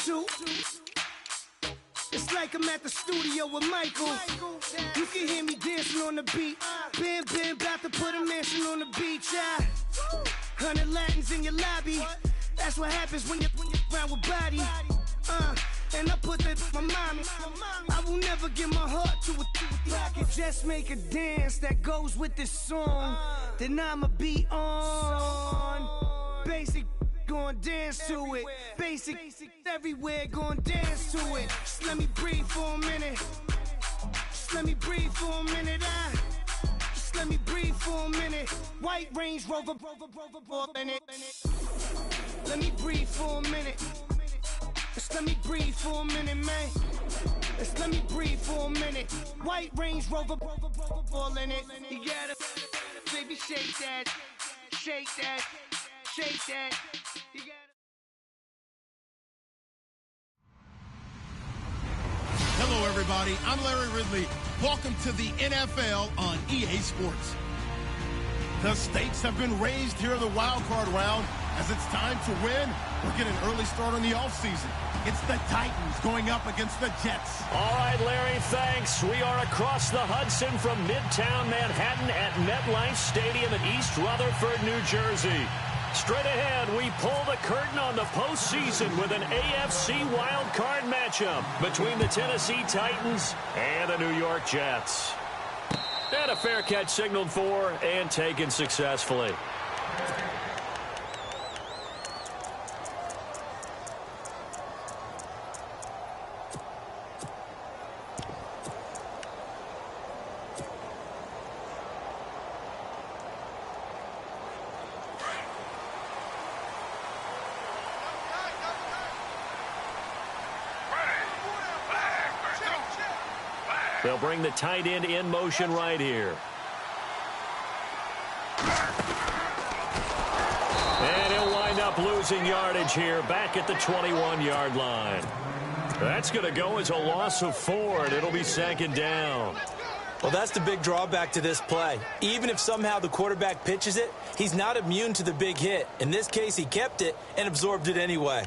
two. It's like I'm at the studio with Michael. You can hear me dancing on the beat. Bam, bam, about to put a mansion on the beach. 100 Latins in your lobby. That's what happens when you're around with body. And I put that in my mommy. I will never give my heart to a I can just make a dance that goes with this song. Then I'ma be on. Basic, gon' dance to it. Basic, everywhere, gon' dance to it. Just let me breathe for a minute. Just let me breathe for a minute. Just let me breathe for a minute. White Range Rover, in it. Let me breathe for a minute. Just let me breathe for a minute, man. Just let me breathe for a minute. White Range Rover, all in it. You gotta, baby, shake that, shake that, shake that. You gotta. Hello, everybody. I'm Larry Ridley. Welcome to the NFL on EA Sports. The stakes have been raised here in the wild card round. As it's time to win, we're getting an early start on the offseason. It's the Titans going up against the Jets. All right, Larry, thanks. We are across the Hudson from Midtown Manhattan at MetLife Stadium in East Rutherford, New Jersey. Straight ahead, we pull the curtain on the postseason with an AFC wildcard matchup between the Tennessee Titans and the New York Jets. And a fair catch signaled for and taken successfully. They'll bring the tight end in motion right here. And he'll wind up losing yardage here back at the 21-yard line. That's going to go as a loss of 4, and it'll be second down. Well, that's the big drawback to this play. Even if somehow the quarterback pitches it, he's not immune to the big hit. In this case, he kept it and absorbed it anyway.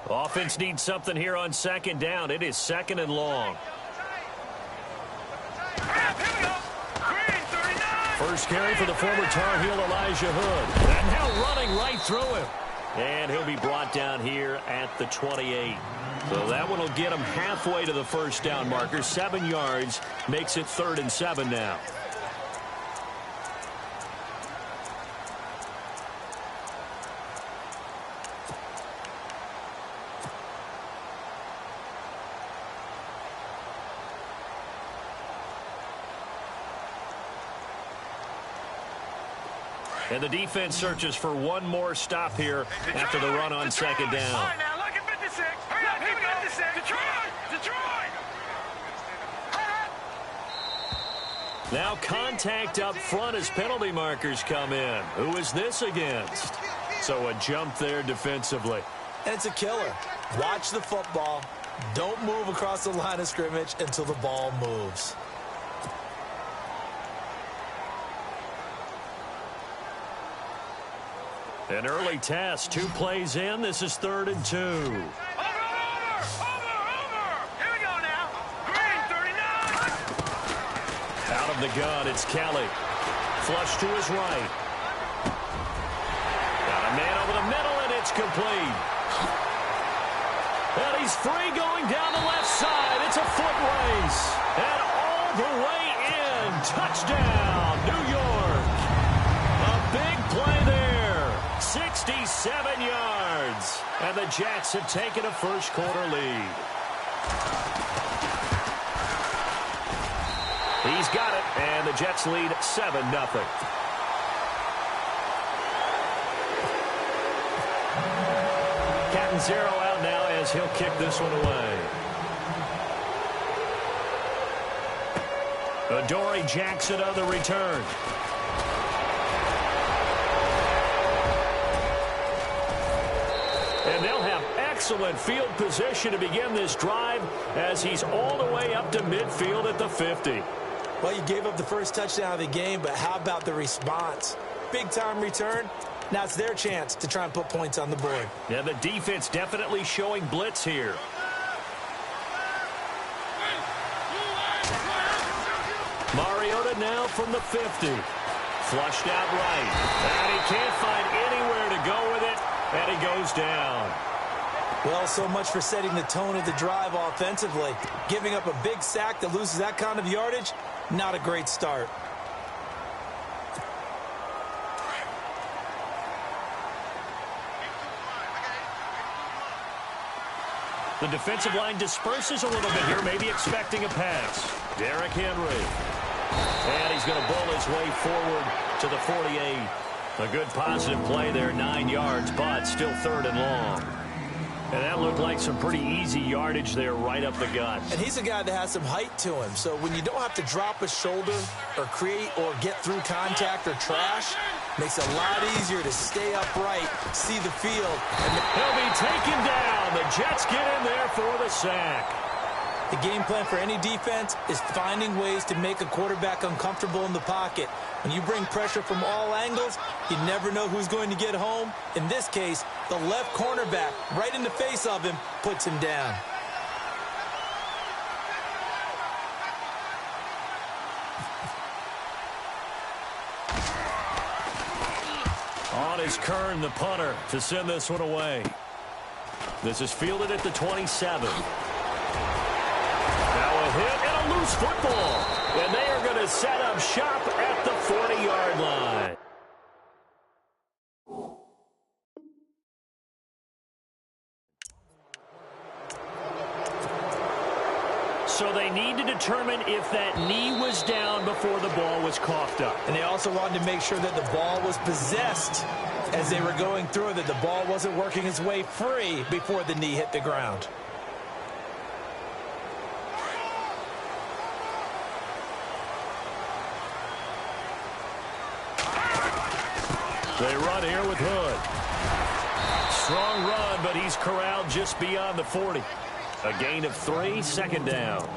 Offense needs something here on second down. It is second and long. First carry for the former Tar Heel Elijah Hood. And now running right through him. And he'll be brought down here at the 28. So that one will get him halfway to the first down marker. 7 yards makes it 3rd and 7 now. And the defense searches for one more stop here after the run on second down. All right, now look at 56. Hurry up, here we go. 56. Detroit! Now contact up front as penalty markers come in. Who is this against? So a jump there defensively. And it's a killer. Watch the football. Don't move across the line of scrimmage until the ball moves. An early test. 2 plays in. This is 3rd and 2. Over! Here we go now. Green, 39. Out of the gun, it's Kelly. Flush to his right. Got a man over the middle, and it's complete. And he's free going down the left side. It's a foot race. And all the way in. Touchdown, New York. A big play there. 67 yards. And the Jets have taken a first-quarter lead. He's got it, and the Jets lead 7-0. Catanzaro out now as he'll kick this one away. Adoree Jackson on the return. And they'll have excellent field position to begin this drive as he's all the way up to midfield at the 50. Well, you gave up the first touchdown of the game, but how about the response? Big-time return. Now it's their chance to try and put points on the board. Yeah, the defense definitely showing blitz here. Mariota now from the 50. Flushed out right. And he can't find anywhere to go with it, and he goes down. Well, so much for setting the tone of the drive offensively. Giving up a big sack that loses that kind of yardage, not a great start. The defensive line disperses a little bit here, maybe expecting a pass. Derrick Henry. And he's going to bull his way forward to the 48. A good positive play there, 9 yards, but still 3rd and long. And that looked like some pretty easy yardage there right up the gut. And he's a guy that has some height to him. So when you don't have to drop a shoulder or create or get through contact or trash, makes it a lot easier to stay upright, see the field. And he'll be taken down. The Jets get in there for the sack. The game plan for any defense is finding ways to make a quarterback uncomfortable in the pocket. When you bring pressure from all angles, you never know who's going to get home. In this case, the left cornerback, right in the face of him, puts him down. On is Kern, the punter, to send this one away. This is fielded at the 27. Now a hit and a loose football. And they are going to set up shop at the 40-yard line. So they need to determine if that knee was down before the ball was coughed up. And they also wanted to make sure that the ball was possessed as they were going through, that the ball wasn't working its way free before the knee hit the ground. They run here with Hood. Strong run, but he's corralled just beyond the 40. A gain of 3, 2nd down.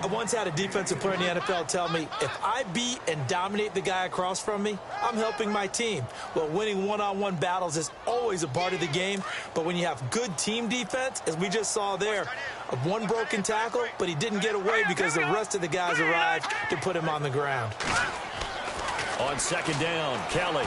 I once had a defensive player in the NFL tell me, if I beat and dominate the guy across from me, I'm helping my team. Well, winning one-on-one battles is always a part of the game, but when you have good team defense, as we just saw there, one broken tackle, but he didn't get away because the rest of the guys arrived to put him on the ground. On 2nd down, Kelly.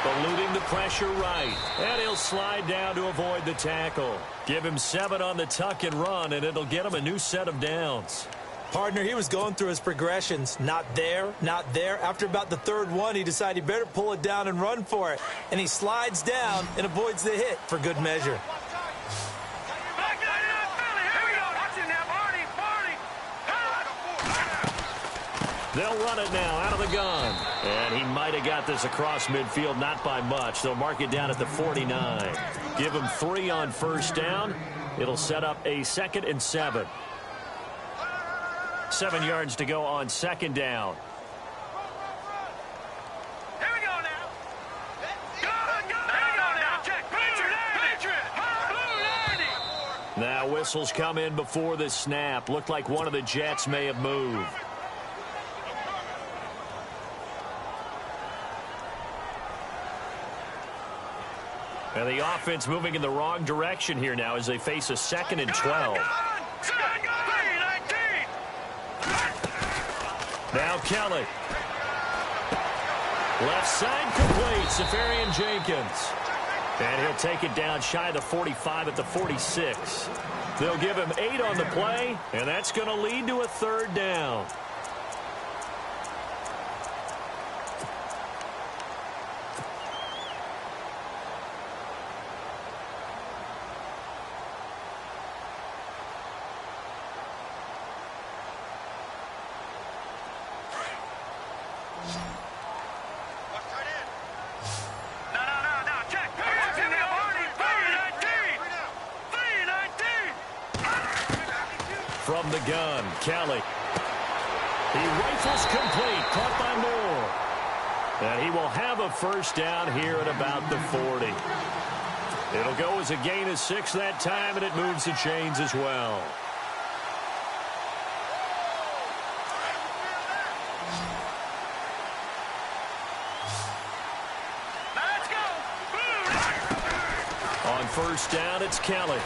Eluding the pressure right. And he'll slide down to avoid the tackle. Give him 7 on the tuck and run, and it'll get him a new set of downs. Partner, he was going through his progressions. Not there, not there. After about the 3rd one, he decided he better pull it down and run for it. And he slides down and avoids the hit for good measure. They'll run it now out of the gun. And he might have got this across midfield, not by much. They'll mark it down at the 49. Give him 3 on 1st down. It'll set up a 2nd and 7. 7 yards to go on 2nd down. Here we go now. Now whistles come in before the snap. Looked like one of the Jets may have moved. And the offense moving in the wrong direction here now as they face a 2nd and 12. Now Kelly. Left side complete, Safarian Jenkins. And he'll take it down shy of the 45 at the 46. They'll give him 8 on the play, and that's going to lead to a 3rd down. From the gun, Kelly. He rifles complete, caught by Moore. And he will have a 1st down here at about the 40. It'll go as a gain of 6 that time, and it moves the chains as well. Let's go. On first down, it's Kelly.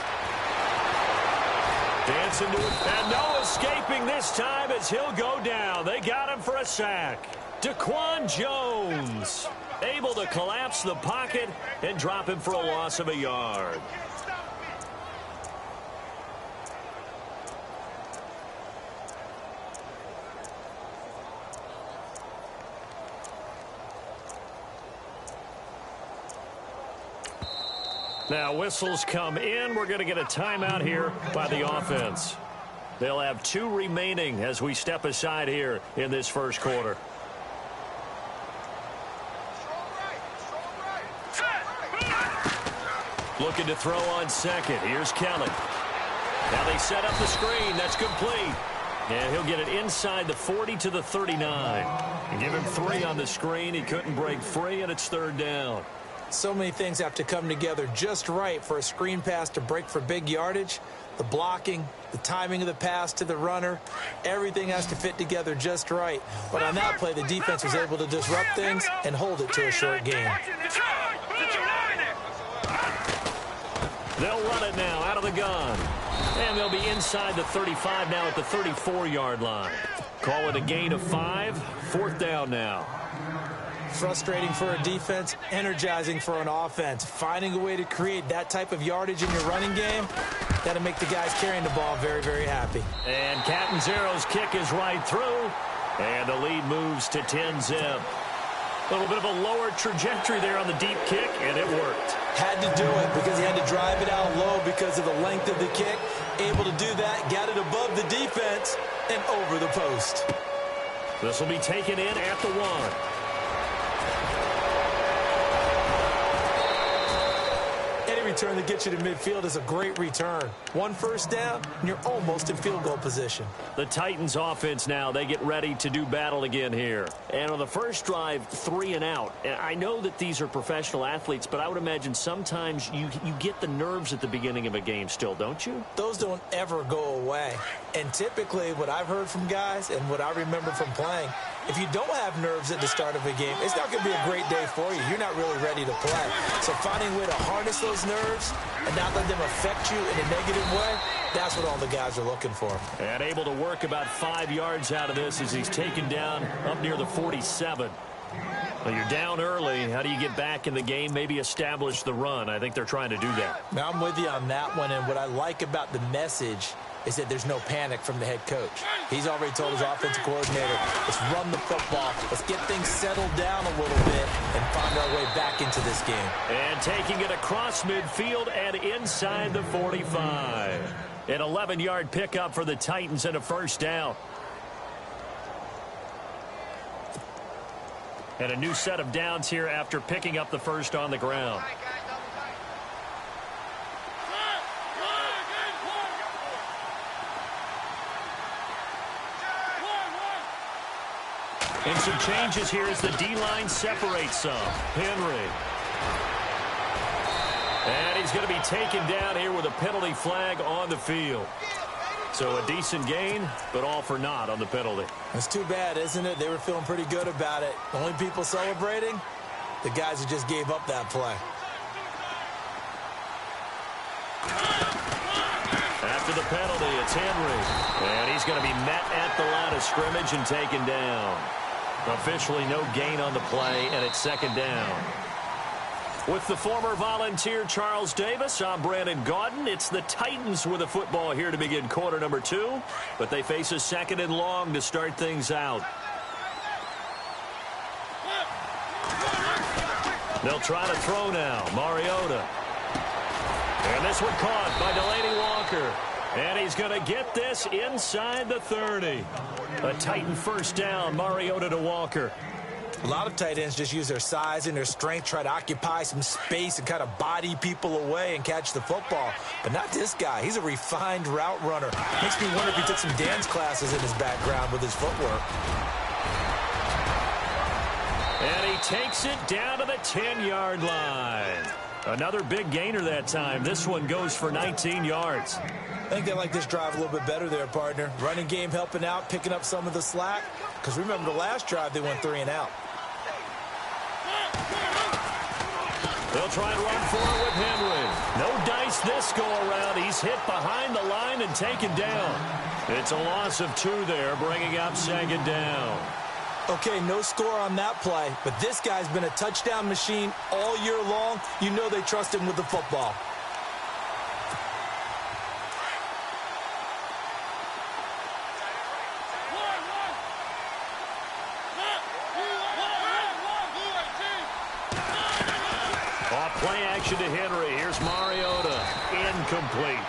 Dancing to it, and no escaping this time as he'll go down. They got him for a sack. Daquan Jones able to collapse the pocket and drop him for a loss of a yard. Now whistles come in. We're going to get a timeout here by the offense. They'll have 2 remaining as we step aside here in this first quarter. Looking to throw on second. Here's Kelly. Now they set up the screen. That's complete. And he'll get it inside the 40 to the 39. And give him 3 on the screen. He couldn't break free, and it's third down. So many things have to come together just right for a screen pass to break for big yardage. The blocking, the timing of the pass to the runner, everything has to fit together just right. But on that play, the defense was able to disrupt things and hold it to a short gain. They'll run it now out of the gun. And they'll be inside the 35 now at the 34-yard line. Call it a gain of 5. Fourth down now. Frustrating for a defense, energizing for an offense. Finding a way to create that type of yardage in your running game, that'll make the guys carrying the ball very, very happy. And Catanzaro's kick is right through. And the lead moves to 10-zip. A little bit of a lower trajectory there on the deep kick, and it worked. Had to do it because he had to drive it out low because of the length of the kick. Able to do that, got it above the defense, and over the post. This will be taken in at the 1. Return that gets you to midfield is a great return. 1 first down, and you're almost in field goal position. The Titans offense now, they get ready to do battle again here. And on the first drive, 3 and out. And I know that these are professional athletes, but I would imagine sometimes you get the nerves at the beginning of a game still, don't you? Those don't ever go away. And typically what I've heard from guys and what I remember from playing, if you don't have nerves at the start of a game, it's not going to be a great day for you. You're not really ready to play. So finding a way to harness those nerves and not let them affect you in a negative way, that's what all the guys are looking for. And able to work about 5 yards out of this as he's taken down up near the 47. Well, you're down early. How do you get back in the game? Maybe establish the run. I think they're trying to do that. Now, I'm with you on that one, and what I like about the message is that there's no panic from the head coach. He's already told his offensive coordinator, let's run the football, let's get things settled down a little bit and find our way back into this game. And taking it across midfield and inside the 45. An 11-yard pickup for the Titans and a first down. And a new set of downs here after picking up the first on the ground. And some changes here as the D-line separates some. Henry. And he's going to be taken down here with a penalty flag on the field. So a decent gain, but all for naught on the penalty. It's too bad, isn't it? They were feeling pretty good about it. The only people celebrating, the guys who just gave up that play. After the penalty, it's Henry. And he's going to be met at the line of scrimmage and taken down. Officially no gain on the play, and it's second down. With the former Volunteer Charles Davis, I'm Brandon Gaudin. It's the Titans with a football here to begin quarter number 2, but they face a second and long to start things out. They'll try to throw now. Mariota. And this one caught by Delaney Walker. And he's going to get this inside the 30. A Titan first down, Mariota to Walker. A lot of tight ends just use their size and their strength, try to occupy some space and kind of body people away and catch the football. But not this guy. He's a refined route runner. Makes me wonder if he took some dance classes in his background with his footwork. And he takes it down to the 10-yard line. Another big gainer that time. This one goes for 19 yards. I think they like this drive a little bit better there, partner. Running game helping out, picking up some of the slack. Because remember the last drive, they went 3 and out. They'll try and run for it with Henry. No dice this go-around. He's hit behind the line and taken down. It's a loss of 2 there, bringing up 2nd down. Okay, no score on that play, but this guy's been a touchdown machine all year long. You know they trust him with the football. Play action to Henry. Here's Mariota. Incomplete.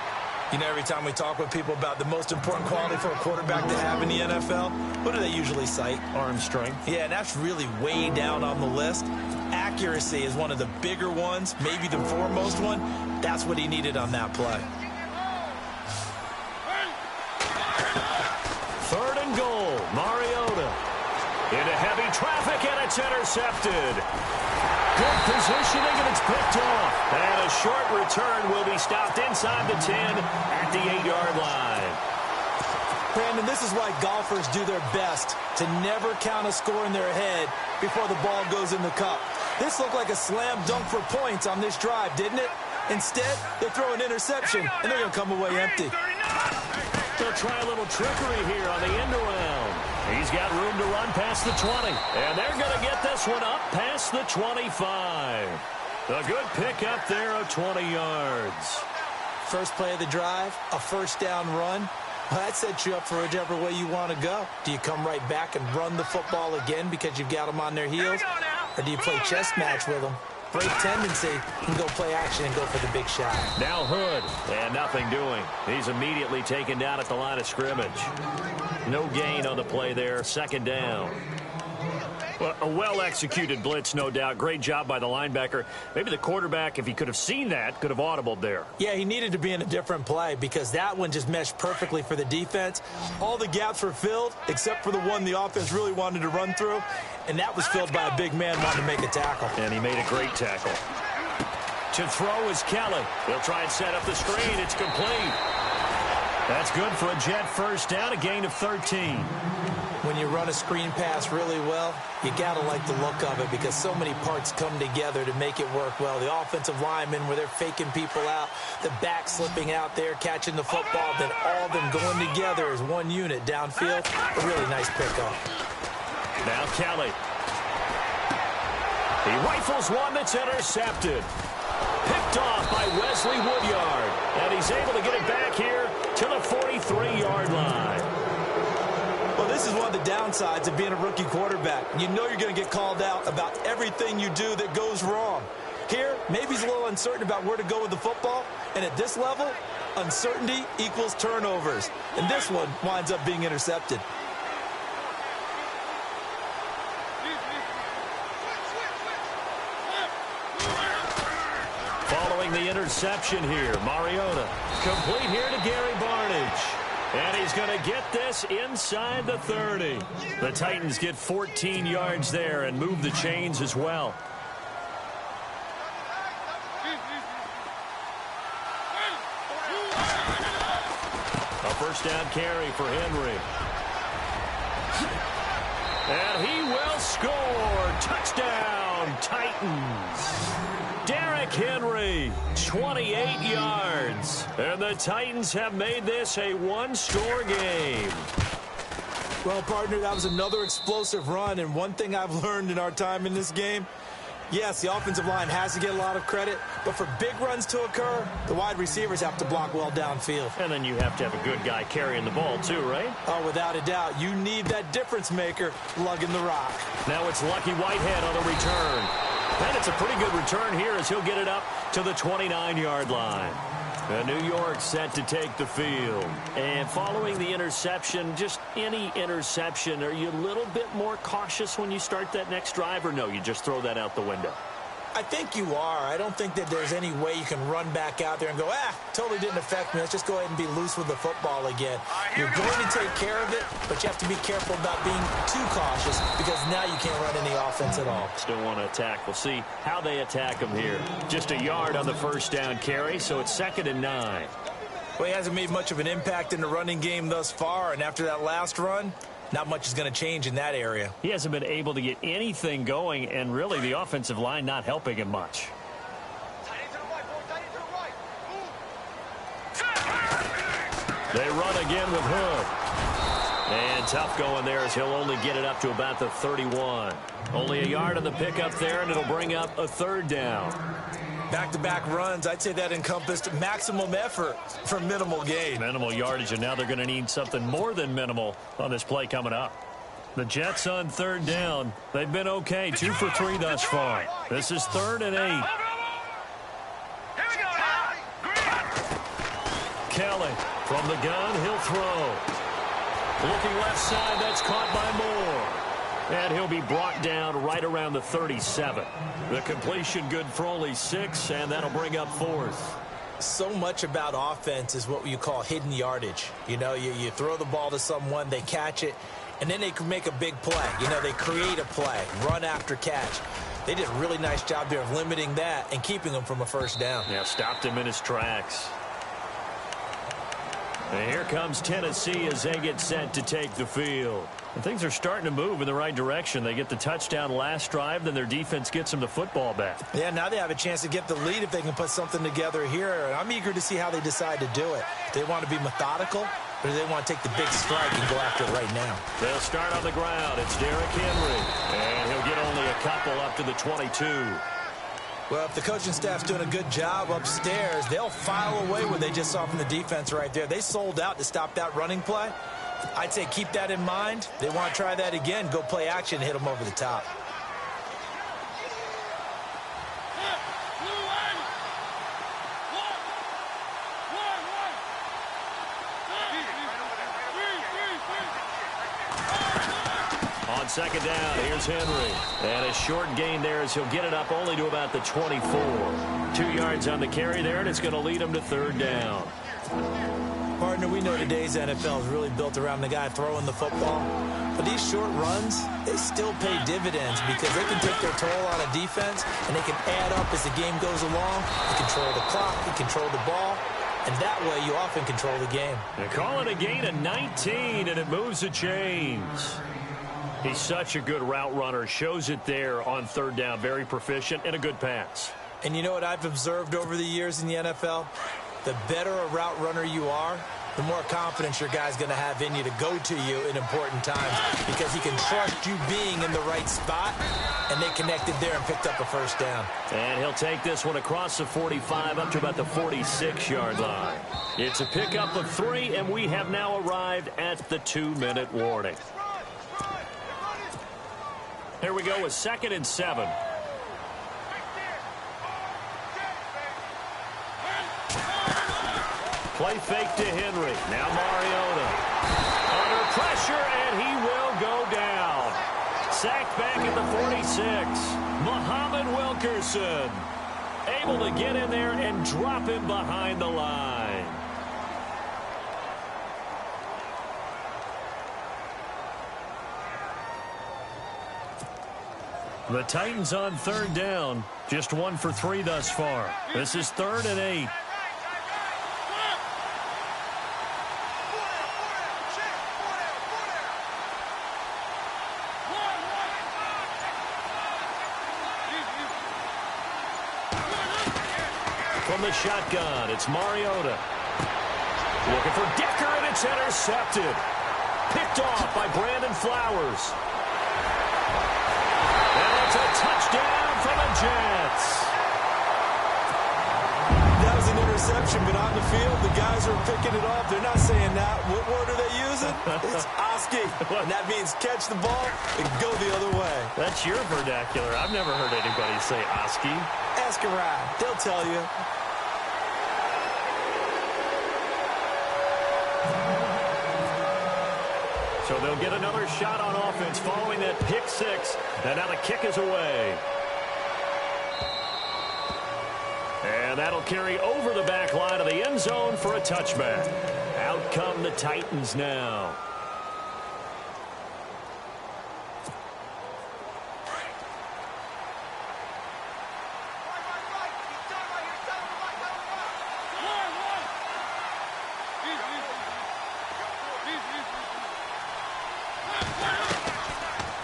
You know, every time we talk with people about the most important quality for a quarterback to have in the NFL, what do they usually cite? Arm strength. Yeah, and that's really way down on the list. Accuracy is one of the bigger ones, maybe the foremost one. That's what he needed on that play. 3rd and goal. Mariota into heavy traffic, and it's intercepted. Good positioning, and it's picked off. And a short return will be stopped inside the 10 at the 8-yard line. Brandon, this is why golfers do their best to never count a score in their head before the ball goes in the cup. This looked like a slam dunk for points on this drive, didn't it? Instead, they throw an interception, and they're going to come away empty. They'll try a little trickery here on the end around. He's got room to run past the 20. And they're going to get this one up past the 25. A good pick up there of 20 yards. First play of the drive, a 1st down run. Well, that sets you up for whichever way you want to go. Do you come right back and run the football again because you've got them on their heels? Or do you play chess match with them? Great tendency, and go play action and go for the big shot. Now Hood, and nothing doing. He's immediately taken down at the line of scrimmage. No gain on the play there, 2nd down. Well, a well-executed blitz, no doubt. Great job by the linebacker. Maybe the quarterback, if he could have seen that, could have audibled there. Yeah, he needed to be in a different play because that one just meshed perfectly for the defense. All the gaps were filled except for the one the offense really wanted to run through, and that was filled by a big man wanting to make a tackle. And he made a great tackle. To throw is Kelly. They'll try and set up the screen. It's complete. That's good for a Jet 1st down, a gain of 13. When you run a screen pass really well, you got to like the look of it because so many parts come together to make it work well. The offensive linemen, where they're faking people out, the back slipping out there, catching the football, then all of them going together as one unit downfield. A really nice pickup. Now Kelly. He rifles one that's intercepted. Picked off by Wesley Woodyard. And he's able to get it back here to the 43-yard line. Well, this is one of the downsides of being a rookie quarterback. You know you're going to get called out about everything you do that goes wrong. Here, maybe he's a little uncertain about where to go with the football. And at this level, uncertainty equals turnovers. And this one winds up being intercepted. Following the interception here, Mariota. Complete here to Gary Barnidge. And he's going to get this inside the 30. The Titans get 14 yards there and move the chains as well. A 1st down carry for Henry. And he will score. Touchdown, Titans. Derrick Henry, 28 yards. And the Titans have made this a one-score game. Well, partner, that was another explosive run. And one thing I've learned in our time in this game, yes, the offensive line has to get a lot of credit, but for big runs to occur, the wide receivers have to block well downfield. And then you have to have a good guy carrying the ball too, right? Oh, without a doubt. You need that difference maker lugging the rock. Now it's Lucky Whitehead on the return. And it's a pretty good return here as he'll get it up to the 29-yard line. And New York set to take the field. And following the interception, just any interception, are you a little bit more cautious when you start that next drive, or no, you just throw that out the window? I think you are. I don't think that there's any way you can run back out there and go, totally didn't affect me. Let's just go ahead and be loose with the football again. You're going to take care of it, but you have to be careful about being too cautious because now you can't run any offense at all. Still want to attack. We'll see how they attack him here. Just a yard on the first down carry, so it's 2nd and 9. Well, he hasn't made much of an impact in the running game thus far, and after that last run, not much is going to change in that area. He hasn't been able to get anything going, and really the offensive line not helping him much. They run again with Hood. And tough going there as he'll only get it up to about the 31. Only a yard on the pickup there, and it'll bring up a 3rd down. Back-to-back runs, I'd say that encompassed maximum effort for minimal gain. Minimal yardage, and now they're going to need something more than minimal on this play coming up. The Jets on 3rd down. They've been okay, 2 for 3 thus far. This is 3rd and 8. Kelly from the gun, he'll throw. Looking left side, that's caught by Moore. And he'll be brought down right around the 37. The completion good for only 6, and that'll bring up 4th. So much about offense is what you call hidden yardage. You know, you throw the ball to someone, they catch it, and then they can make a big play. You know, they create a play, run after catch. They did a really nice job there of limiting that and keeping him from a first down. Yeah, stopped him in his tracks. And here comes Tennessee as they get set to take the field. And things are starting to move in the right direction. They get the touchdown last drive, then their defense gets them the football back. Yeah, now they have a chance to get the lead if they can put something together here. And I'm eager to see how they decide to do it. Do they want to be methodical, or do they want to take the big strike and go after it right now? They'll start on the ground. It's Derrick Henry. And he'll get only a couple up to the 22. Well, if the coaching staff's doing a good job upstairs, they'll file away what they just saw from the defense right there. They sold out to stop that running play. I'd say keep that in mind. They want to try that again. Go play action and hit them over the top. On 2nd down, here's Henry. And a short gain there as he'll get it up only to about the 24. 2 yards on the carry there, and it's going to lead him to 3rd down. Partner, we know today's NFL is really built around the guy throwing the football. But these short runs, they still pay dividends because they can take their toll on a defense, and they can add up as the game goes along. You control the clock, you control the ball, and that way you often control the game. They call it a gain of 19, and it moves the chains. He's such a good route runner. Shows it there on 3rd down. Very proficient and a good pass. And you know what I've observed over the years in the NFL? The better a route runner you are, the more confidence your guy's going to have in you to go to you in important times because he can trust you being in the right spot, and they connected there and picked up a first down. And he'll take this one across the 45 up to about the 46-yard line. It's a pickup of 3, and we have now arrived at the 2-minute warning. Here we go with 2nd and 7. Play fake to Henry. Now Mariota. Under pressure, and he will go down. Sacked back at the 46. Muhammad Wilkerson able to get in there and drop him behind the line. The Titans on 3rd down. Just 1 for 3 thus far. This is 3rd and 8. From the shotgun, it's Mariota. Looking for Decker, and it's intercepted. Picked off by Brandon Flowers. And it's a touchdown for the Jets. That was an interception, but on the field, the guys are picking it off. They're not saying that. What word are they using? It's Oski. And that means catch the ball and go the other way. That's your vernacular. I've never heard anybody say Oski. Ask around. They'll tell you. So they'll get another shot on offense following that pick 6. And now the kick is away. And that'll carry over the back line of the end zone for a touchback. Out come the Titans now.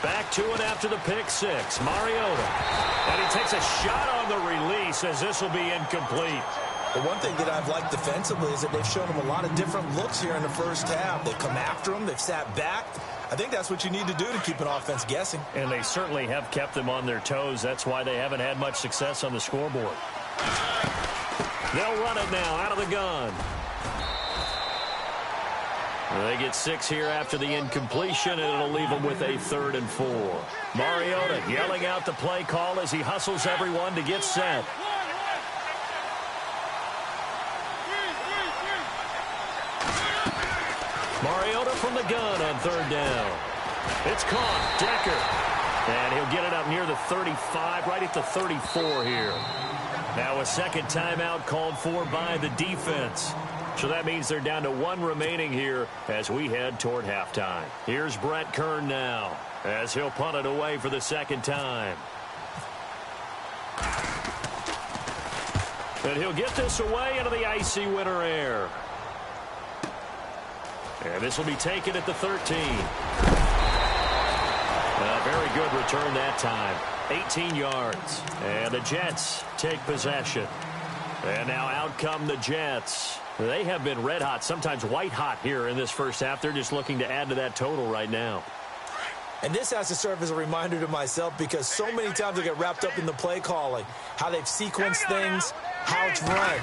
Back to it after the pick six. Mariota. And he takes a shot on the release as this will be incomplete. The one thing that I've liked defensively is that they've shown him a lot of different looks here in the first half. They've come after him. They've sat back. I think that's what you need to do to keep an offense guessing. And they certainly have kept them on their toes. That's why they haven't had much success on the scoreboard. They'll run it now out of the gun. They get 6 here after the incompletion, and it'll leave them with a 3rd and 4. Mariota yelling out the play call as he hustles everyone to get set. Mariota from the gun on 3rd down. It's caught. Decker. And he'll get it up near the 35, right at the 34 here. Now a second timeout called for by the defense. So that means they're down to 1 remaining here as we head toward halftime. Here's Brett Kern now as he'll punt it away for the second time. And he'll get this away into the icy winter air. And this will be taken at the 13. A very good return that time. 18 yards. And the Jets take possession. And now out come the Jets. They have been red hot, sometimes white hot here in this first half. They're just looking to add to that total right now. And this has to serve as a reminder to myself because so many times I get wrapped up in the play calling, how they've sequenced things, how it's run.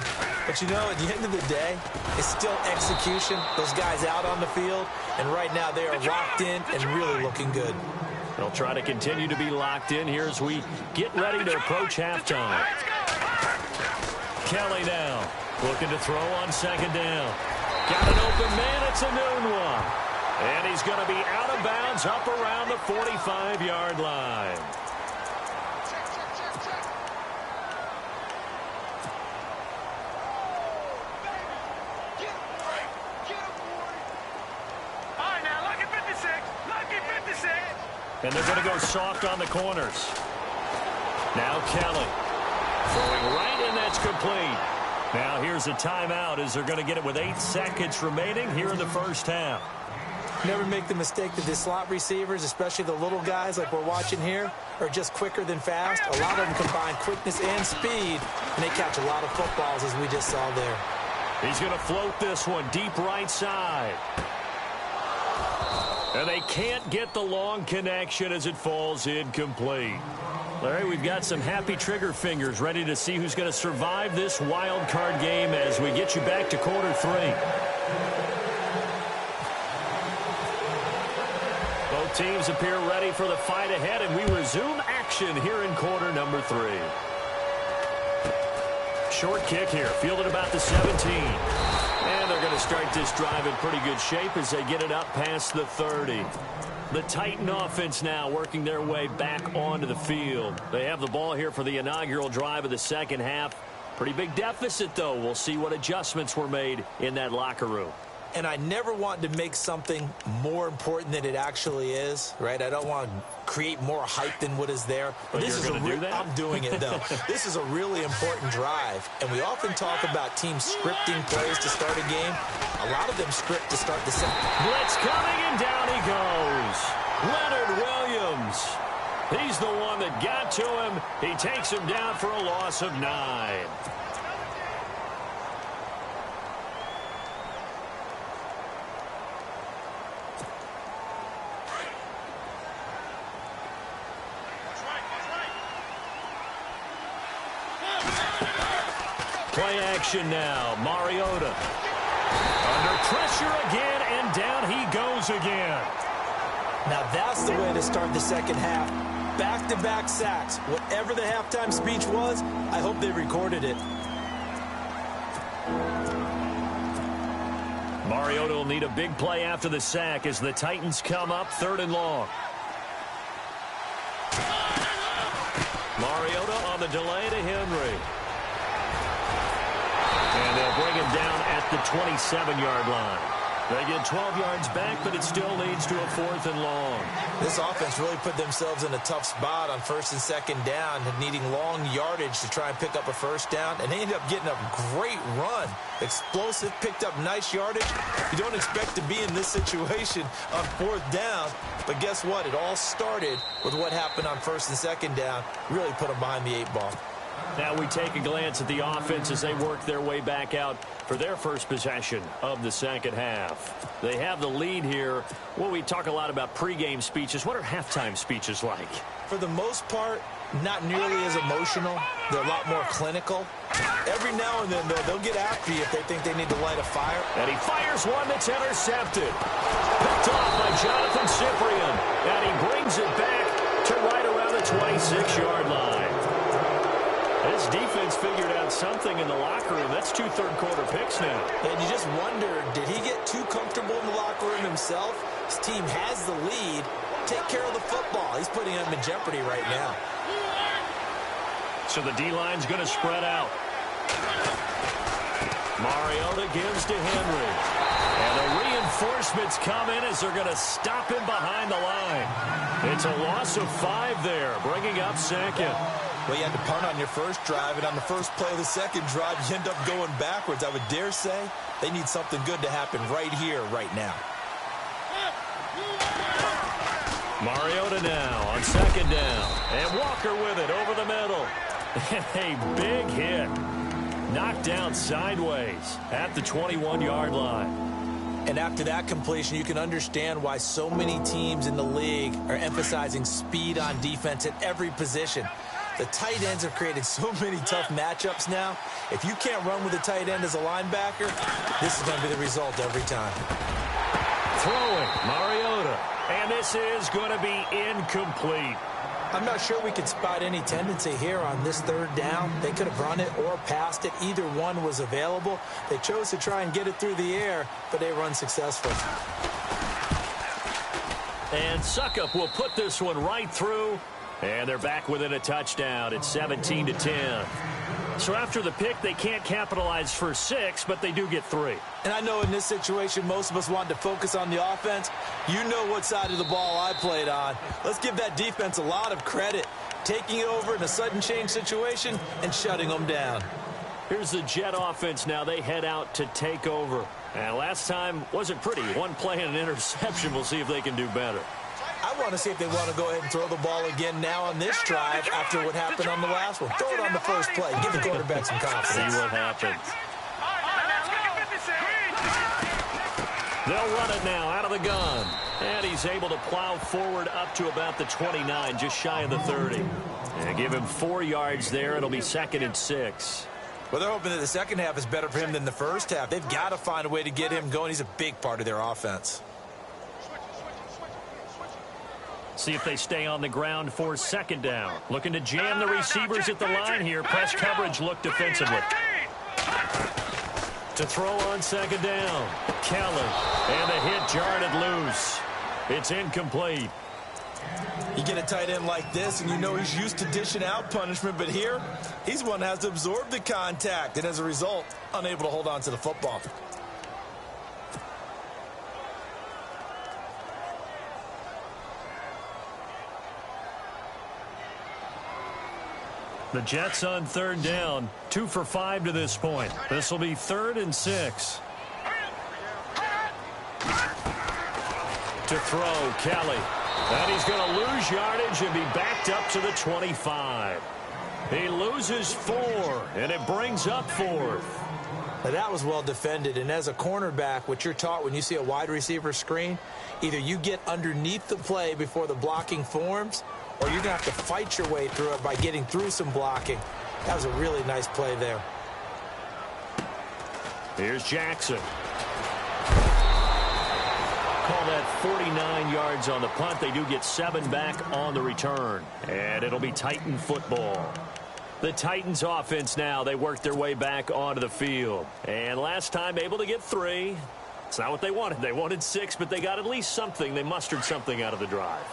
But, you know, at the end of the day, it's still execution. Those guys out on the field, and right now they are locked in and really looking good. They'll try to continue to be locked in here as we get ready to approach halftime. Kelly now looking to throw on 2nd down. Got an open man. It's a noon one. And he's going to be out of bounds up around the 45-yard line. All right, now, lucky 56. Lucky 56. And they're going to go soft on the corners. Now Kelly throwing right in. That's complete. Now here's a timeout as they're going to get it with 8 seconds remaining here in the first half. Never make the mistake that the slot receivers, especially the little guys like we're watching here, are just quicker than fast. A lot of them combine quickness and speed, and they catch a lot of footballs as we just saw there. He's going to float this one deep right side. And they can't get the long connection as it falls incomplete. Larry, we've got some happy trigger fingers ready to see who's going to survive this wild card game as we get you back to quarter 3. Both teams appear ready for the fight ahead, and we resume action here in quarter number 3. Short kick here, fielded about the 17. And they're going to start this drive in pretty good shape as they get it up past the 30. The Titan offense now working their way back onto the field. They have the ball here for the inaugural drive of the second half. Pretty big deficit, though. We'll see what adjustments were made in that locker room. And I never want to make something more important than it actually is, right? I don't want to create more hype than what is there. But this is do that? I'm doing it, though. This is a really important drive. And we often talk about teams scripting plays to start a game. A lot of them script to start the second. Blitz coming, and down he goes. Leonard Williams. He's the one that got to him. He takes him down for a loss of 9. Play action now. Mariota. Under pressure again, and down he goes again. Now that's the way to start the second half. Back-to-back sacks. Whatever the halftime speech was, I hope they recorded it. Mariota will need a big play after the sack as the Titans come up 3rd and long. Mariota on the delay to Henry. the 27-yard line. They get 12 yards back, but it still leads to a 4th and long. This offense really put themselves in a tough spot on 1st and 2nd down, needing long yardage to try and pick up a 1st down, and they ended up getting a great run. Explosive, picked up nice yardage. You don't expect to be in this situation on 4th down, but guess what? It all started with what happened on 1st and 2nd down. Really put them behind the 8 ball. Now we take a glance at the offense as they work their way back out for their first possession of the second half. They have the lead here. Well, we talk a lot about pregame speeches. What are halftime speeches like? For the most part, not nearly as emotional. They're a lot more clinical. Every now and then, though, they'll get after you if they think they need to light a fire. And he fires one that's intercepted. Picked off by Jonathan Cyprien. And he brings it back to right around the 26-yard line. This defense figured out something in the locker room. That's 2 third-quarter picks now. And you just wonder, did he get too comfortable in the locker room himself? His team has the lead. Take care of the football. He's putting them in jeopardy right now. So the D-line's going to spread out. Mariota gives to Henry. And the reinforcements come in as they're going to stop him behind the line. It's a loss of 5 there, bringing up 2nd. Well, you had to punt on your first drive, and on the first play of the second drive, you end up going backwards. I would dare say they need something good to happen right here, right now. Mariota now on 2nd down. And Walker with it over the middle. A big hit. Knocked down sideways at the 21-yard line. And after that completion, you can understand why so many teams in the league are emphasizing speed on defense at every position. The tight ends have created so many tough matchups now. If you can't run with a tight end as a linebacker, this is going to be the result every time. Throwing, Mariota. And this is going to be incomplete. I'm not sure we could spot any tendency here on this 3rd down. They could have run it or passed it. Either one was available. They chose to try and get it through the air, but they run successful. And Suckup will put this one right through. And they're back within a touchdown. It's 17-10. So after the pick, they can't capitalize for 6, but they do get 3. And I know in this situation, most of us wanted to focus on the offense. You know what side of the ball I played on. Let's give that defense a lot of credit. Taking it over in a sudden change situation and shutting them down. Here's the Jet offense now. They head out to take over. And last time wasn't pretty. One play and an interception. We'll see if they can do better. I want to see if they want to go ahead and throw the ball again now on this drive after what happened on the last one. Throw it on the first play. Give the quarterback some confidence. See what happens. They'll run it now out of the gun. And he's able to plow forward up to about the 29, just shy of the 30. And give him 4 yards there. It'll be 2nd and 6. Well, they're hoping that the second half is better for him than the first half. They've got to find a way to get him going. He's a big part of their offense. See if they stay on the ground for 2nd down. Looking to jam the receivers at the line here. Press coverage look defensively. To throw on 2nd down. Kelly. And the hit jarred loose. It's incomplete. You get a tight end like this, and you know he's used to dishing out punishment, but here, he's one that has to absorb the contact, and as a result, unable to hold on to the football. The Jets on 3rd down. 2 for 5 to this point. This will be 3rd and 6. To throw, Kelly. And he's going to lose yardage and be backed up to the 25. He loses 4, and it brings up 4th. Now that was well defended, and as a cornerback, what you're taught when you see a wide receiver screen, either you get underneath the play before the blocking forms, or you're going to have to fight your way through it by getting through some blocking. That was a really nice play there. Here's Jackson. Call that 49 yards on the punt. They do get 7 back on the return. And it'll be Titan football. The Titans offense now, they work their way back onto the field. And last time able to get 3. It's not what they wanted. They wanted 6, but they got at least something. They mustered something out of the drive.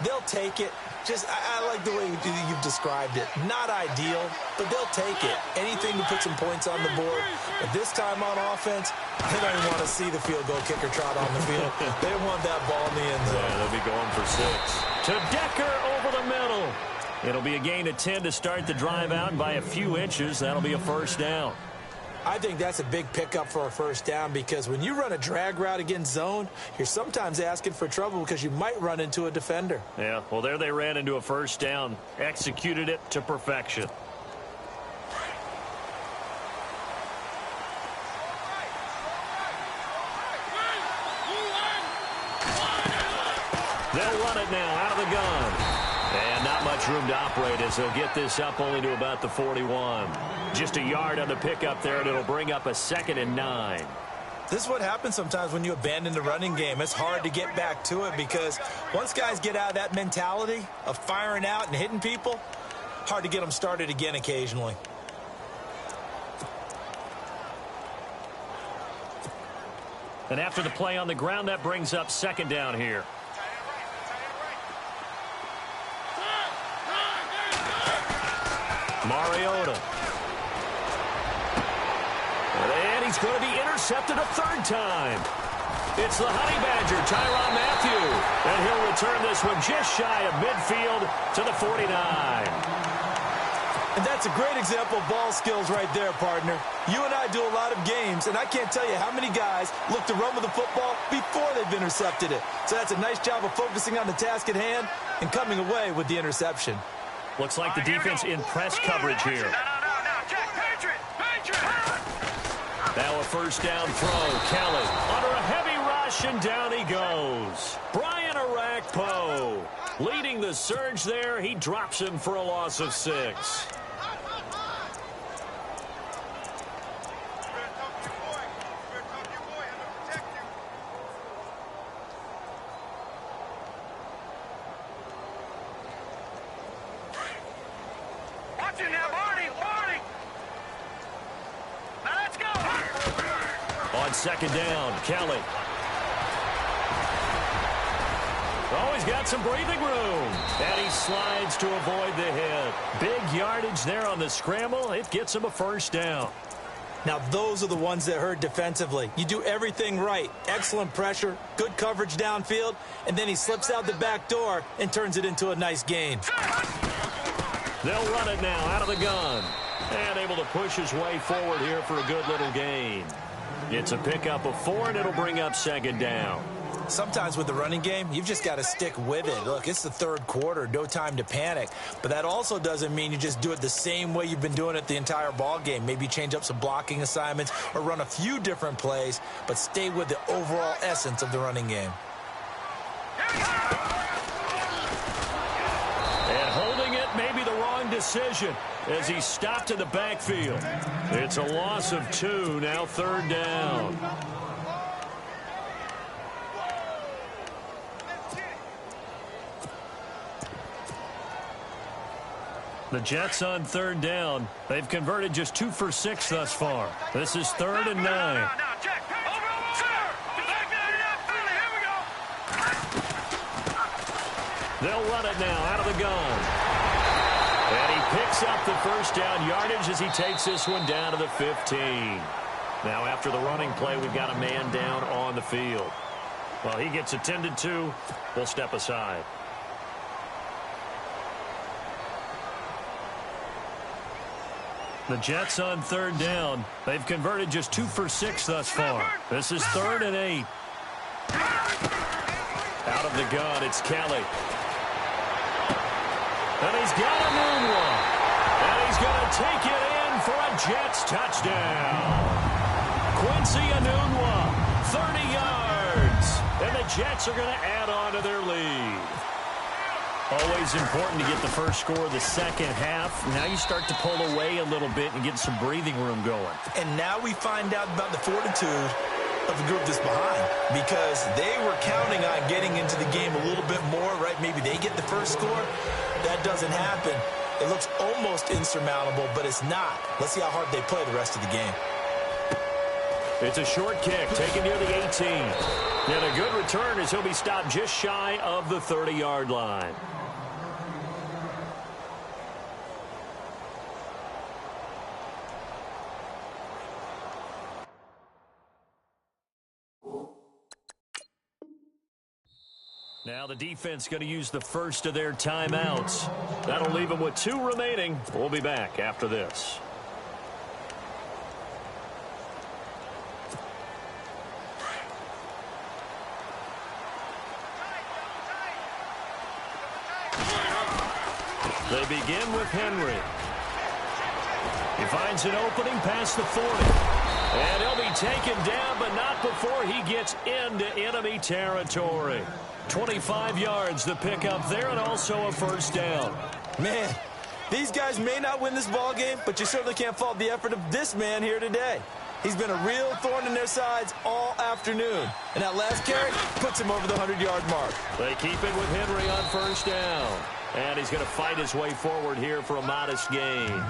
They'll take it. I like the way you've described it. Not ideal, but they'll take it. Anything to put some points on the board. But this time on offense, they don't even want to see the field goal kicker trot on the field. They want that ball in the end zone. Yeah, they'll be going for 6. To Decker over the middle. It'll be a gain of 10 to start the drive out by a few inches. That'll be a first down. I think that's a big pickup for a first down because when you run a drag route against zone, you're sometimes asking for trouble because you might run into a defender. Yeah, well, there they ran into a first down. Executed it to perfection. They'll run it now out of the gun. And not much room to operate as they'll get this up only to about the 41. Just a yard on the pickup there, and it'll bring up a 2nd and 9. This is what happens sometimes when you abandon the running game. It's hard to get back to it because once guys get out of that mentality of firing out and hitting people, hard to get them started again occasionally. And after the play on the ground, that brings up 2nd down here. Mariota. And he's going to be intercepted a 3rd time. It's the Honey Badger, Tyrann Mathieu. And he'll return this one just shy of midfield to the 49. And that's a great example of ball skills right there, partner. You and I do a lot of games, and I can't tell you how many guys look to run with the football before they've intercepted it. So that's a nice job of focusing on the task at hand and coming away with the interception. Looks like the defense in press coverage here. No, Jack, Patriot! Now a first down throw. Kelly under a heavy rush, and down he goes. Brian Orakpo leading the surge there. He drops him for a loss of 6. On 2nd down, Kelly. Oh, he's got some breathing room. And he slides to avoid the hit. Big yardage there on the scramble. It gets him a first down. Now, those are the ones that hurt defensively. You do everything right. Excellent pressure, good coverage downfield, and then he slips out the back door and turns it into a nice gain. They'll run it now out of the gun. And able to push his way forward here for a good little gain. It's a pickup of 4, and it'll bring up 2nd down. Sometimes with the running game, you've just got to stick with it. Look, it's the 3rd quarter, no time to panic. But that also doesn't mean you just do it the same way you've been doing it the entire ball game. Maybe change up some blocking assignments or run a few different plays, but stay with the overall essence of the running game. And holding it may be the wrong decision as he stopped in the backfield. It's a loss of 2, now 3rd down. The Jets on 3rd down. They've converted just 2 for 6 thus far. This is 3rd and 9. They'll run it now out of the gun. And he picks up the first down yardage as he takes this one down to the 15. Now after the running play, we've got a man down on the field. Well, he gets attended to. We'll step aside. The Jets on 3rd down. They've converted just 2 for 6 thus far. This is 3rd and 8. Out of the gun, it's Kelly. And he's got a new one. And he's going to take it in for a Jets touchdown. Quincy Enunwa, 30 yards. And the Jets are going to add on to their lead. Always important to get the first score of the second half. Now you start to pull away a little bit and get some breathing room going. And now we find out about the fortitude of the group that's behind, because they were counting on getting into the game a little bit more, right? Maybe they get the first score. That doesn't happen. It looks almost insurmountable, but it's not. Let's see how hard they play the rest of the game. It's a short kick taken near the 18. And a good return as he'll be stopped just shy of the 30-yard line. Now the defense going to use the first of their timeouts. That'll leave them with 2 remaining. We'll be back after this. They begin with Henry. He finds an opening past the 40. And he'll be taken down, but not before he gets into enemy territory. 25 yards the pickup there, and also a first down. Man, these guys may not win this ball game, but you certainly can't fault the effort of this man here today. He's been a real thorn in their sides all afternoon. And that last carry puts him over the 100-yard mark. They keep it with Henry on first down. And he's going to fight his way forward here for a modest gain.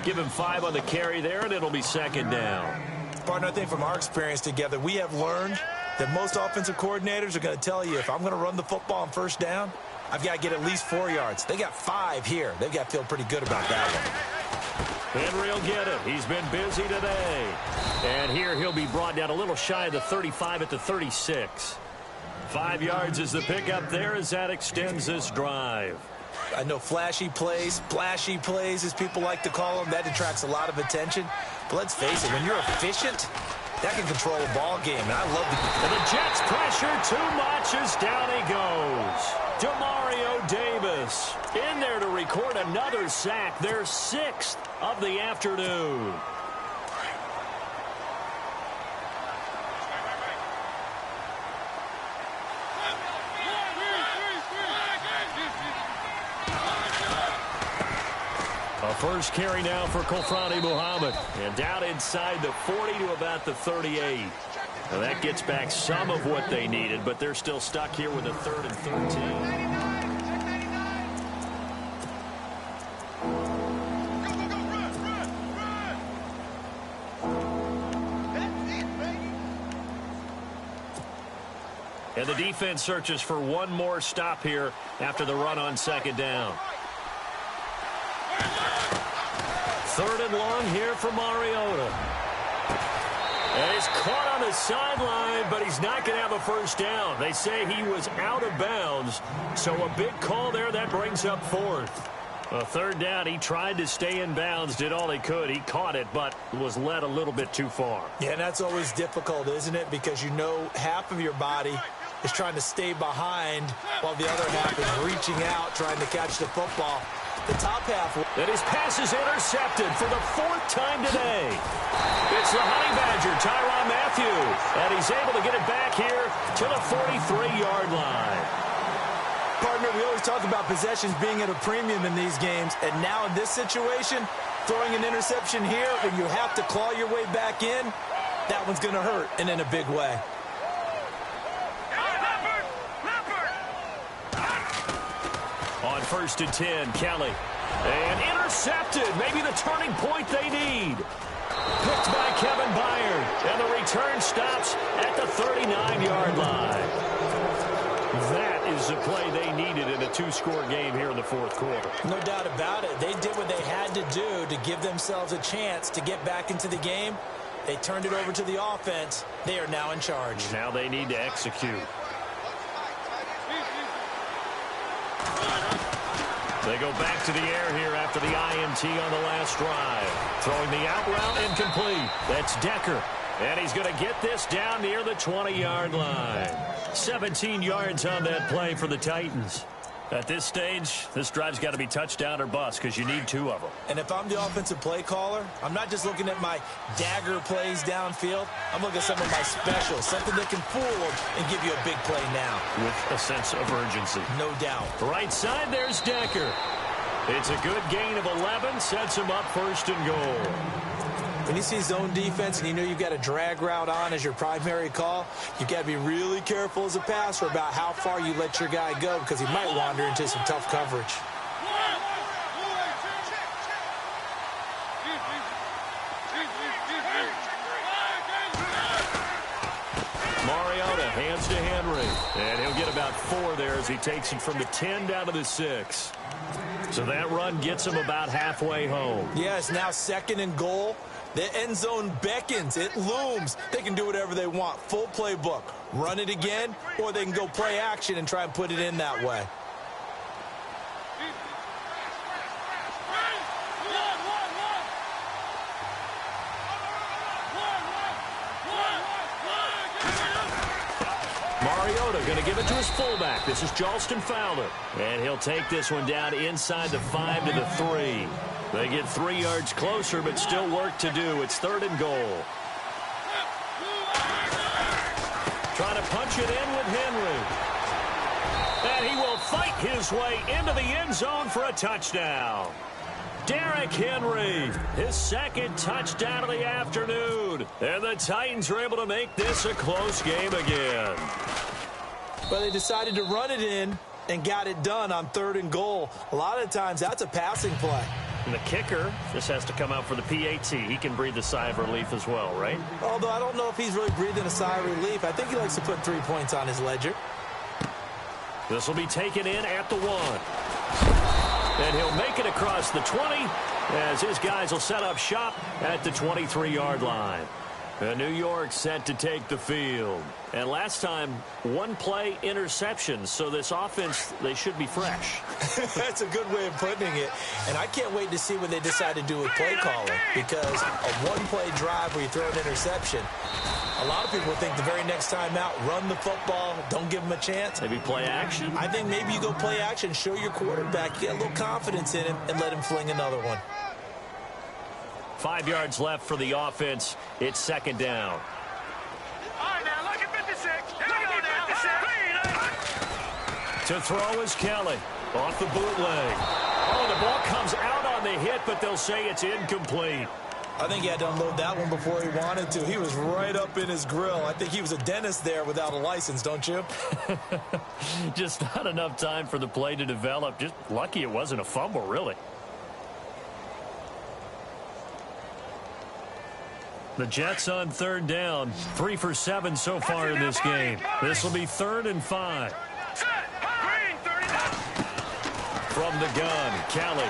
Give him 5 on the carry there, and it'll be second down. Partner, I think from our experience together, we have learned that most offensive coordinators are going to tell you, if I'm going to run the football on first down, I've got to get at least 4 yards. They got 5 here. They've got to feel pretty good about that one. Henry will get it. He's been busy today. And here he'll be brought down a little shy of the 35 at the 36. 5 yards is the pickup there as that extends this drive. I know flashy plays, splashy plays, as people like to call them, that attracts a lot of attention. But let's face it, when you're efficient, that can control a ball game, and I love And the Jets pressure too much as down he goes. Demario Davis in there to record another sack, their 6th of the afternoon. A first carry now for Kofrani Muhammad. And down inside the 40 to about the 38. Now that gets back some of what they needed, but they're still stuck here with a 3rd and 13. And the defense searches for one more stop here after the run on second down. 3rd and long here for Mariota. And he's caught on the sideline, but he's not going to have a first down. They say he was out of bounds, so a big call there that brings up 4th. A 3rd down, he tried to stay in bounds, did all he could. He caught it, but was led a little bit too far. Yeah, and that's always difficult, isn't it? Because you know half of your body is trying to stay behind while the other half is reaching out, trying to catch the football. The top half. And his pass is intercepted for the 4th time today. It's the Honey Badger, Tyrann Mathieu. And he's able to get it back here to the 43-yard line. Partner, we always talk about possessions being at a premium in these games. And now in this situation, throwing an interception here when you have to claw your way back in, that one's going to hurt, and in a big way. On 1st and 10, Kelly. And intercepted. Maybe the turning point they need. Picked by Kevin Byard. And the return stops at the 39-yard line. That is the play they needed in a 2-score game here in the 4th quarter. No doubt about it. They did what they had to do to give themselves a chance to get back into the game. They turned it over to the offense. They are now in charge. Now they need to execute. They go back to the air here after the INT on the last drive. Throwing the out route incomplete. That's Decker. And he's going to get this down near the 20-yard line. 17 yards on that play for the Titans. At this stage, this drive's got to be touchdown or bust because you need 2 of them. And if I'm the offensive play caller, I'm not just looking at my dagger plays downfield. I'm looking at some of my specials, something that can fool them and give you a big play now. With a sense of urgency. No doubt. Right side, there's Decker. It's a good gain of 11, sets him up 1st and goal. When you see zone defense and you know you've got a drag route on as your primary call, you've got to be really careful as a passer about how far you let your guy go because he might wander into some tough coverage. Mariota hands to Henry. And he'll get about 4 there as he takes it from the 10 down to the 6. So that run gets him about halfway home. Yeah, it's now 2nd and goal. The end zone beckons. It looms. They can do whatever they want. Full playbook. Run it again, or they can go play action and try and put it in that way. Mariota going to give it to his fullback. This is Jalston Fowler. And he'll take this one down inside the 5 to the 3. They get 3 yards closer, but still work to do. It's 3rd and goal. Trying to punch it in with Henry. And he will fight his way into the end zone for a touchdown. Derrick Henry, his 2nd touchdown of the afternoon. And the Titans are able to make this a close game again. But they decided to run it in and got it done on 3rd and goal. A lot of times that's a passing play. And the kicker just has to come out for the PAT. He can breathe a sigh of relief as well, right? Although I don't know if he's really breathing a sigh of relief. I think he likes to put 3 points on his ledger. This will be taken in at the 1. And he'll make it across the 20 as his guys will set up shop at the 23-yard line. And New York set to take the field. And last time, 1 play interception. So this offense, they should be fresh. That's a good way of putting it. And I can't wait to see what they decide to do with play calling. Because a 1-play drive where you throw an interception, a lot of people think the very next time out, run the football, don't give them a chance. Maybe play action? I think maybe you go play action, show your quarterback, get a little confidence in him, and let him fling another one. 5 yards left for the offense. It's 2nd down. All right, now, look at 56. Here we go now. 56. To throw is Kelly. Off the bootleg. Oh, the ball comes out on the hit, but they'll say it's incomplete. I think he had to unload that one before he wanted to. He was right up in his grill. I think he was a dentist there without a license, don't you? Just not enough time for the play to develop. Just lucky it wasn't a fumble, really. The Jets on 3rd down. 3 for 7 so far in this game. This will be 3rd and 5. From the gun, Kelly.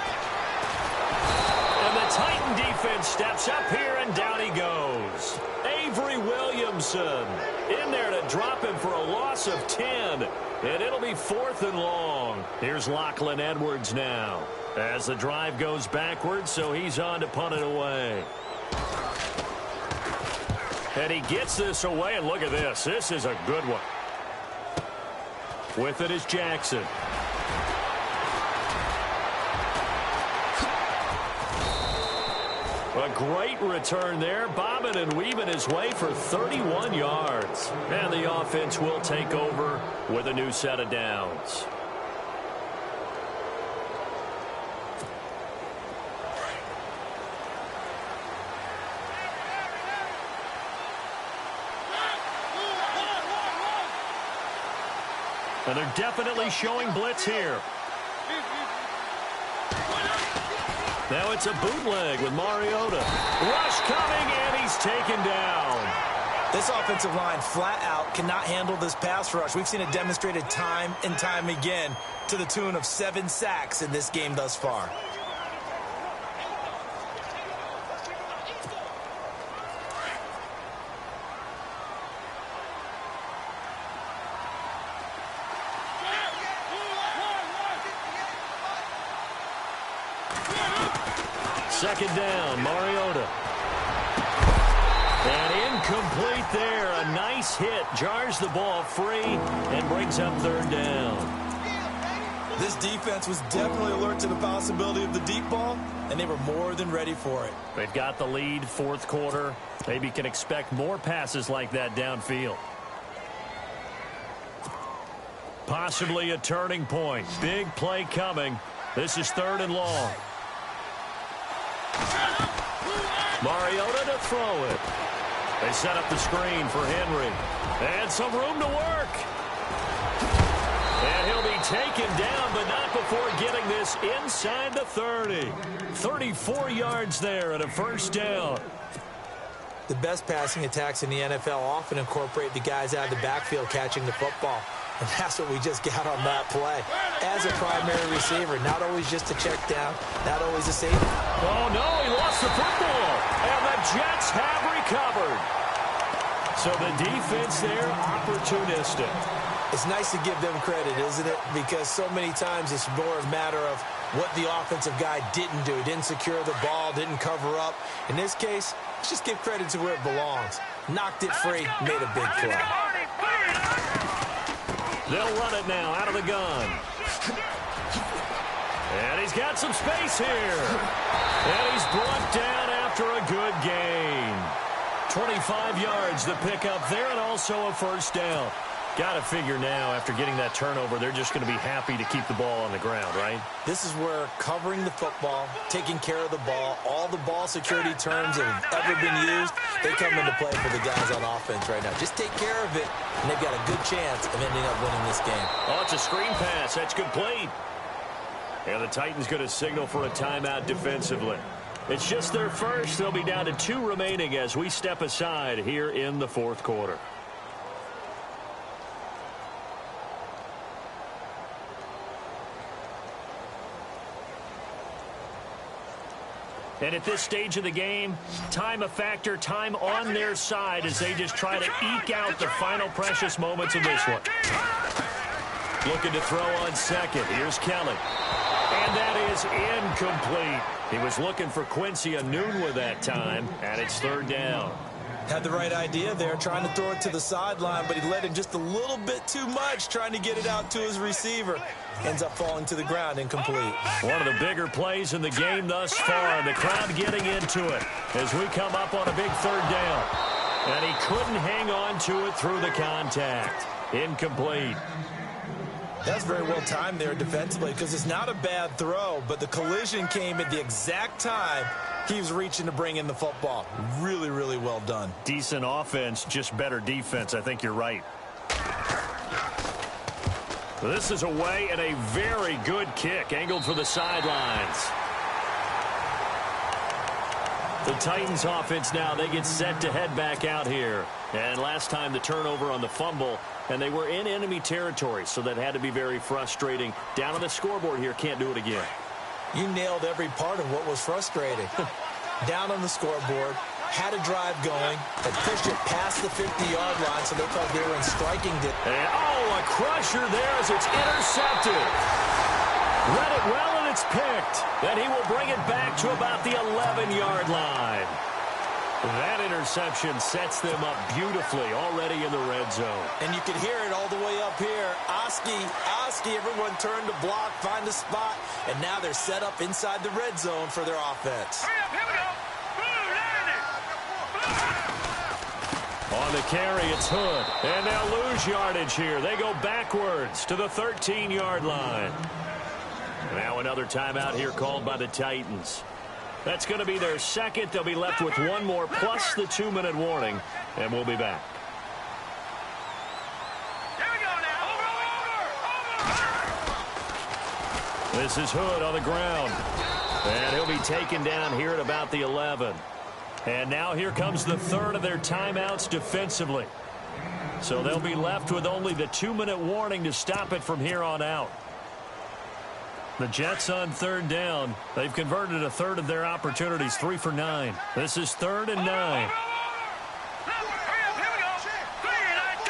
And the Titan defense steps up here, and down he goes. Avery Williamson in there to drop him for a loss of 10. And it'll be 4th and long. Here's Lachlan Edwards now. As the drive goes backwards, so he's on to punt it away. And he gets this away, and look at this. This is a good one. With it is Jackson. A great return there, bobbing and weaving his way for 31 yards. And the offense will take over with a new set of downs. And they're definitely showing blitz here. Now it's a bootleg with Mariota. Rush coming, and he's taken down. This offensive line flat out cannot handle this pass rush. We've seen it demonstrated time and time again to the tune of 7 sacks in this game thus far. Second down, Mariota. And incomplete there. A nice hit. Jars the ball free and brings up 3rd down. This defense was definitely alert to the possibility of the deep ball, and they were more than ready for it. They've got the lead, 4th quarter. Maybe can expect more passes like that downfield. Possibly a turning point. Big play coming. This is 3rd and long. Mariota to throw it. They set up the screen for Henry. And some room to work. And he'll be taken down, but not before getting this inside the 30. 34 yards there and a 1st down. The best passing attacks in the NFL often incorporate the guys out of the backfield catching the football. And that's what we just got on that play. As a primary receiver, not always just a check down, not always a safety. Oh, no, he lost the football. And the Jets have recovered. So the defense there, opportunistic. It's nice to give them credit, isn't it? Because so many times it's more a matter of what the offensive guy didn't do. He didn't secure the ball, didn't cover up. In this case, let's just give credit to where it belongs. Knocked it free, made a big play. They'll run it now out of the gun. And he's got some space here. And he's brought down after a good gain. 25 yards the pickup there, and also a first down. Got to figure now, after getting that turnover, they're just going to be happy to keep the ball on the ground, right? This is where covering the football, taking care of the ball, all the ball security terms that have ever been used, they come into play for the guys on offense right now. Just take care of it, and they've got a good chance of ending up winning this game. Oh, it's a screen pass. That's complete. And the Titans going to signal for a timeout defensively. It's just their first. They'll be down to 2 remaining as we step aside here in the fourth quarter. And at this stage of the game, time a factor, time on their side as they just try to eke out the final precious moments of this one. Looking to throw on second. Here's Kelly. And that is incomplete. He was looking for Quincy Enunwa that time, and it's third down. Had the right idea there, trying to throw it to the sideline, but he let him just a little bit too much, trying to get it out to his receiver. Ends up falling to the ground, incomplete. One of the bigger plays in the game thus far, and the crowd getting into it as we come up on a big third down. And he couldn't hang on to it through the contact. Incomplete. That's very well timed there defensively because it's not a bad throw, but the collision came at the exact time he was reaching to bring in the football. Really, really well done. Decent offense, just better defense. I think you're right. This is away and a very good kick, angled for the sidelines. The Titans offense now, they get set to head back out here. And last time the turnover on the fumble, and they were in enemy territory, so that had to be very frustrating. Down on the scoreboard here, can't do it again. You nailed every part of what was frustrating. Down on the scoreboard, had a drive going, that pushed it past the 50-yard line, so they thought they were in striking distance. And, oh, a crusher there as it's intercepted. Read it well, and it's picked. Then he will bring it back to about the 11-yard line. That interception sets them up beautifully already in the red zone. And you can hear it all the way up here. Oski, everyone turned to block, find a spot, and now they're set up inside the red zone for their offense. Hurry up, here we go. On the carry, it's Hood. And they'll lose yardage here. They go backwards to the 13-yard line. Now another timeout here called by the Titans. That's going to be their second. They'll be left with one more plus the 2-minute warning, and we'll be back. Here we go now. Over. This is Hood on the ground. And he'll be taken down here at about the 11. And now here comes the third of their timeouts defensively. So they'll be left with only the 2-minute warning to stop it from here on out. The Jets on third down. They've converted a third of their opportunities, 3 for 9. This is 3rd and 9. Hurry up, here we go. 3-19.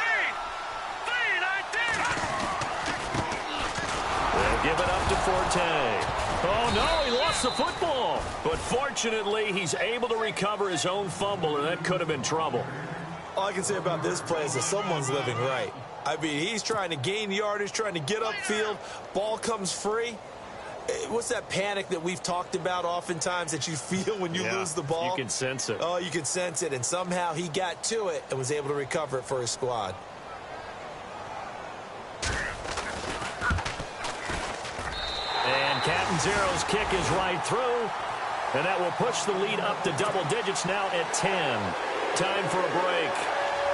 They'll give it up to Forte. Oh, no, he lost the football. But fortunately, he's able to recover his own fumble, and that could have been trouble. All I can say about this play is that someone's living right. I mean, he's trying to gain yardage, trying to get upfield. Ball comes free. What's that panic that we've talked about oftentimes that you feel when you lose the ball? You can sense it. Oh, you can sense it. And somehow he got to it and was able to recover it for his squad. And Catanzaro's kick is right through. And that will push the lead up to double digits now at 10. Time for a break.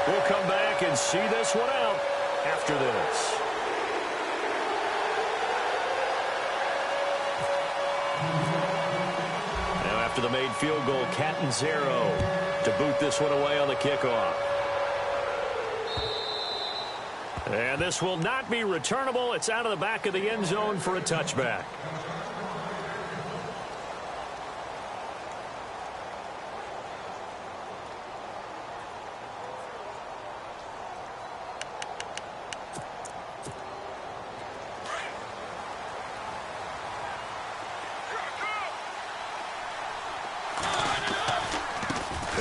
We'll come back and see this one out after this. Now after the made field goal, Catanzaro to boot this one away on the kickoff. And this will not be returnable. It's out of the back of the end zone for a touchback.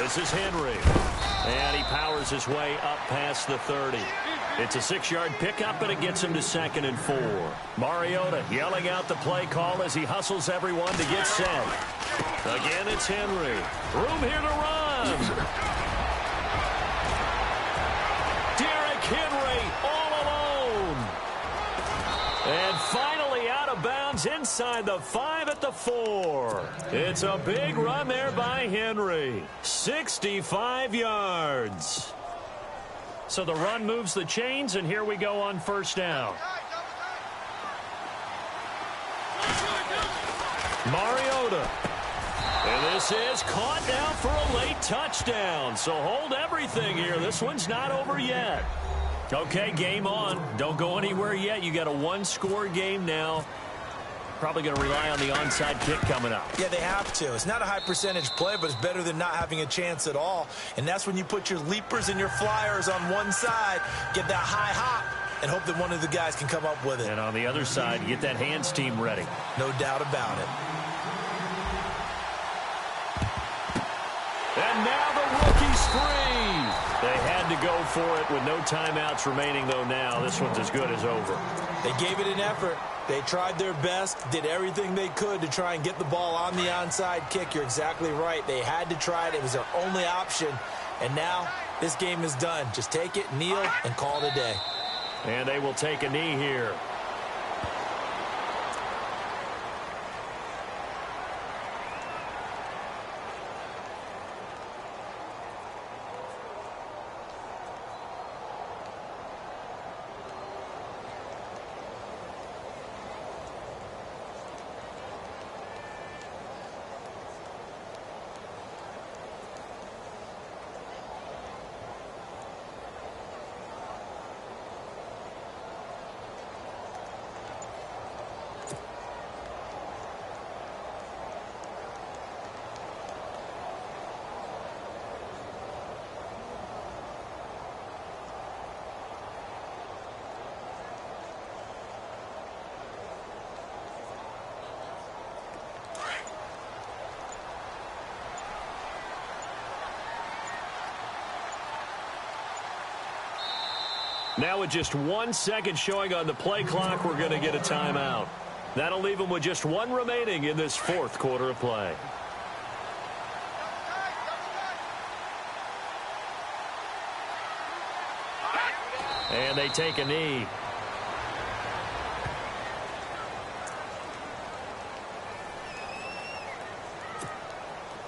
This is Henry. And he powers his way up past the 30. It's a 6-yard pickup, and it gets him to 2nd and 4. Mariota yelling out the play call as he hustles everyone to get set. Again, it's Henry. Room here to run. Derrick Henry all alone. And finally out of bounds inside the 5 at the 4. It's a big run there by Henry. 65 yards. So the run moves the chains, and here we go on first down. Mariota. And this is caught now for a late touchdown. So hold everything here. This one's not over yet. Okay, game on. Don't go anywhere yet. You got a one-score game now. Probably going to rely on the onside kick coming up. Yeah, they have to. It's not a high-percentage play, but it's better than not having a chance at all. And that's when you put your leapers and your flyers on one side, get that high hop, and hope that one of the guys can come up with it. And on the other side, get that hands team ready. No doubt about it. And now the rookie's free. They had to go for it with no timeouts remaining, though now. This one's as good as over. They gave it an effort. They tried their best, did everything they could to try and get the ball on the onside kick. You're exactly right. They had to try it. It was their only option. And now this game is done. Just take it, kneel, and call it a day. And they will take a knee here. Now with just 1 second showing on the play clock, we're going to get a timeout. That'll leave them with just one remaining in this fourth quarter of play. And they take a knee.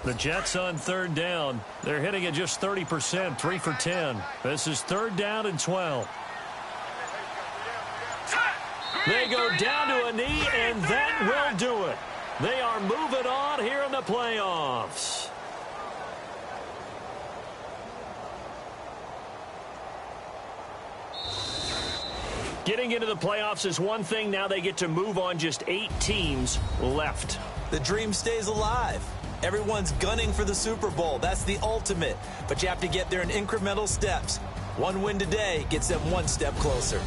The Jets on third down. They're hitting at just 30%, 3 for 10. This is 3rd down and 12. They go down to a knee, and that will do it. They are moving on here in the playoffs. Getting into the playoffs is one thing. Now they get to move on. Just 8 teams left. The dream stays alive. Everyone's gunning for the Super Bowl. That's the ultimate. But you have to get there in incremental steps. One win today gets them one step closer.